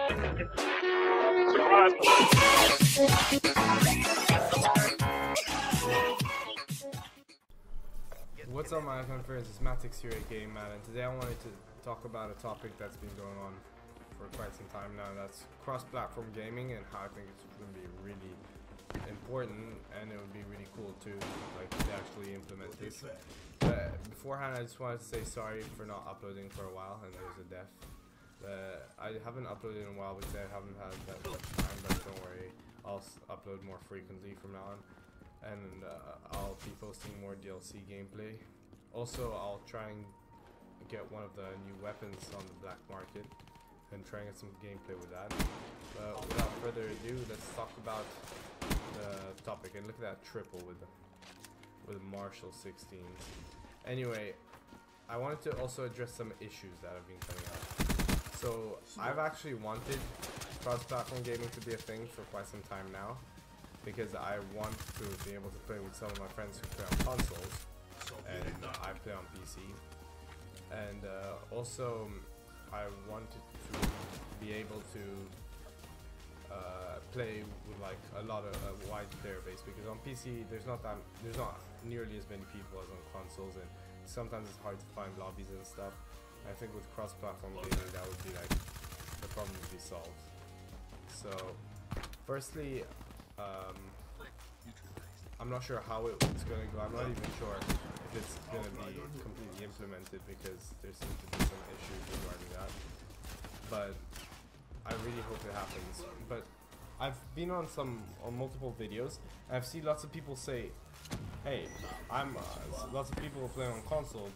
What's up, my FM friends? It's Matix here at Game Man, and today I wanted to talk about a topic that's been going on for quite some time now. That's cross-platform gaming, and how I think it's going to be really important, and it would be really cool to actually implement this. But beforehand, I just wanted to say sorry for not uploading for a while, and there's a death. I haven't uploaded in a while because I haven't had that much time, but don't worry, I'll upload more frequently from now on. And I'll be posting more DLC gameplay. Also, I'll try and get one of the new weapons on the black market and try and get some gameplay with that. But without further ado, let's talk about the topic. And look at that triple with Marshall 16s. Anyway, I wanted to also address some issues that have been coming up. So I've actually wanted cross-platform gaming to be a thing for quite some time now, because I want to be able to play with some of my friends who play on consoles, and I play on PC. And also, I wanted to be able to play with like a lot of wide player base, because on PC there's not nearly as many people as on consoles, and sometimes it's hard to find lobbies and stuff. And I think with cross-platform gaming, that would be like the problem would be solved. So, firstly, I'm not sure how it's going to go. I'm not even sure if it's going to be completely implemented, because there seems to be some issues regarding that. But I really hope it happens. But I've been on multiple videos, and I've seen lots of people say, hey, lots of people playing on console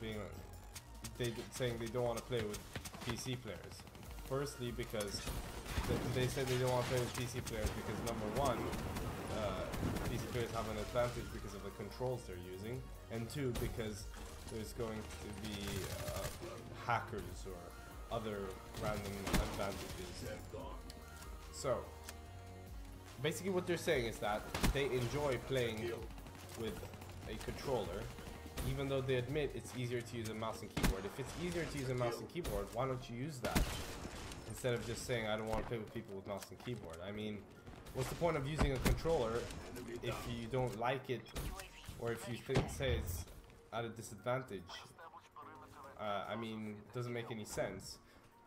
saying they don't want to play with PC players. Firstly, because they said they don't want to play with PC players because, number one, PC players have an advantage because of the controls they're using, and two, because there's going to be hackers or other random advantages. So, basically what they're saying is that they enjoy playing with a controller, even though they admit it's easier to use a mouse and keyboard. If it's easier to use a mouse and keyboard, why don't you use that? Instead of just saying, I don't want to play with people with mouse and keyboard. I mean, what's the point of using a controller if you don't like it, or if you say it's at a disadvantage? I mean, it doesn't make any sense.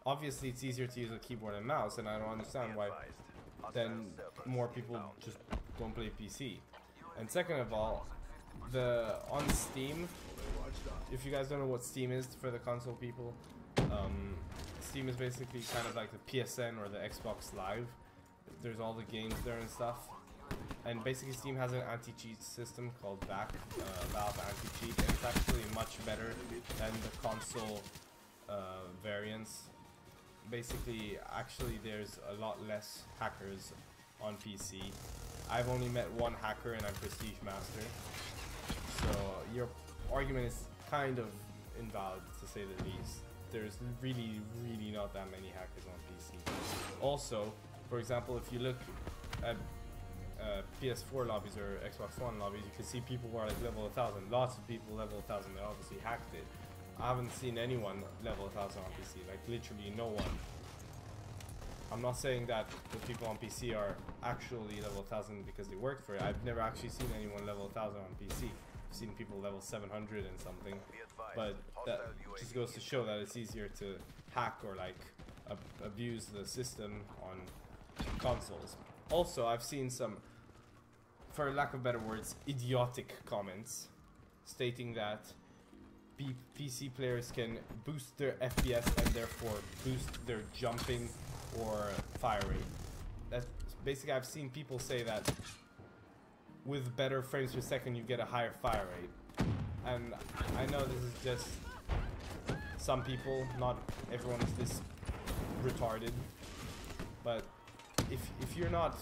Obviously, it's easier to use a keyboard and mouse, and I don't understand why then more people just don't play PC. And second of all, on Steam, if you guys don't know what Steam is for the console people, Steam is basically kind of like the PSN or the Xbox Live. There's all the games there and stuff. And basically Steam has an anti-cheat system called Valve Anti-Cheat, and it's actually much better than the console variants. Basically, actually there's a lot less hackers on PC. I've only met one hacker, and I'm Prestige Master. So your argument is kind of invalid, to say the least. There's really not that many hackers on PC. Also, for example, if you look at PS4 lobbies or Xbox One lobbies, you can see people who are like level 1000. Lots of people level 1000. They obviously hacked it. I haven't seen anyone level 1000 on PC. Like literally no one. I'm not saying that the people on PC are actually level 1000 because they worked for it. I've never actually seen anyone level 1000 on PC. I've seen people level 700 and something. But that just goes to show that it's easier to hack or like abuse the system on consoles. Also, I've seen some, for lack of better words, idiotic comments stating that PC players can boost their FPS and therefore boost their jumping or fire rate. That's basically, I've seen people say that with better frames per second you get a higher fire rate. And I know this is just some people, not everyone is this retarded, but if you're not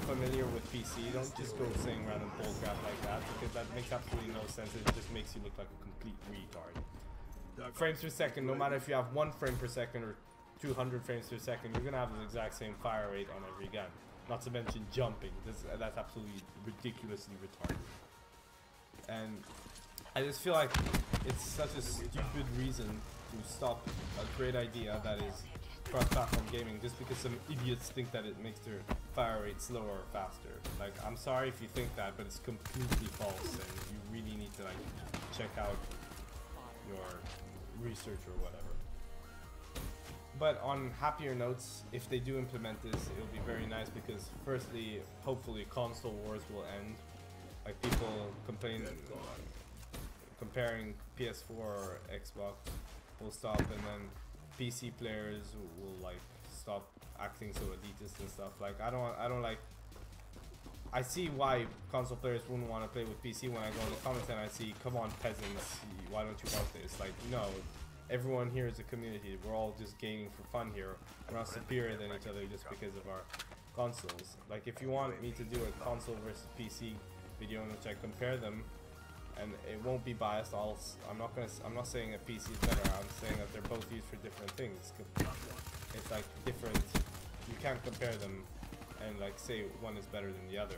familiar with PC, don't just go saying random bullcrap like that, because that makes absolutely no sense. It just makes you look like a complete retard. Frames per second, no matter if you have 1 frame per second or 200 frames per second, you're gonna have the exact same fire rate on every gun. Not to mention jumping. That's absolutely ridiculously retarded. And I just feel like it's such a stupid reason to stop a great idea that is cross-platform gaming just because some idiots think that it makes their fire rate slower or faster. Like, I'm sorry if you think that, but it's completely false, and you really need to like check out your research or whatever. But on happier notes, if they do implement this, it'll be very nice because firstly, hopefully console wars will end. Like people comparing PS4 or Xbox will stop, and then PC players will like stop acting so elitist and stuff. Like I don't like. I see why console players wouldn't want to play with PC when I go in the comments and I see, come on peasants, why don't you want this? Like, no, everyone here is a community. We're all just gaming for fun here. We're not superior than each other just because of our consoles. Like, if you want me to do a console versus PC video in which I compare them, and it won't be biased, I'm not saying a PC is better. I'm saying that they're both used for different things. It's like different. You can't compare them and like say one is better than the other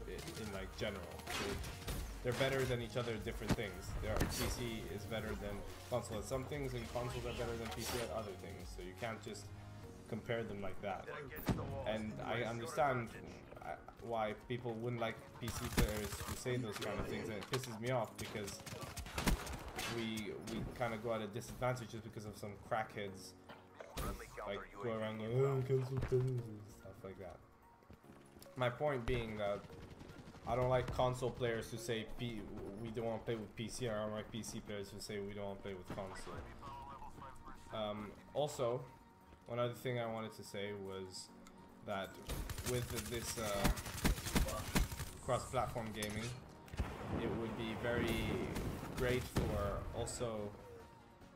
in like general. They're better than each other at different things. PC is better than console at some things, and consoles are better than PC at other things. So you can't just compare them like that. And I understand why people wouldn't like PC players who say those kind of things, and it pisses me off because we kind of go at a disadvantage just because of some crackheads like go around going, oh, cancel and stuff like that. My point being that I don't like console players who say we don't want to play with PC, or I don't like PC players who say we don't want to play with console. Also, one other thing I wanted to say was that with this cross-platform gaming, it would be very great for also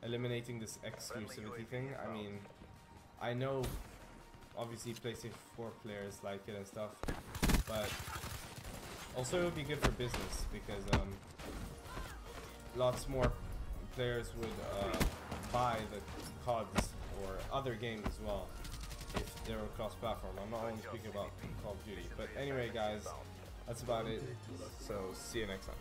eliminating this exclusivity thing. I mean, I know obviously PlayStation 4 players like it and stuff, but also it would be good for business because lots more players would buy the CODs or other games as well if they were cross-platform. I'm not only speaking about Call of Duty, but anyway guys, that's about it, so see you next time.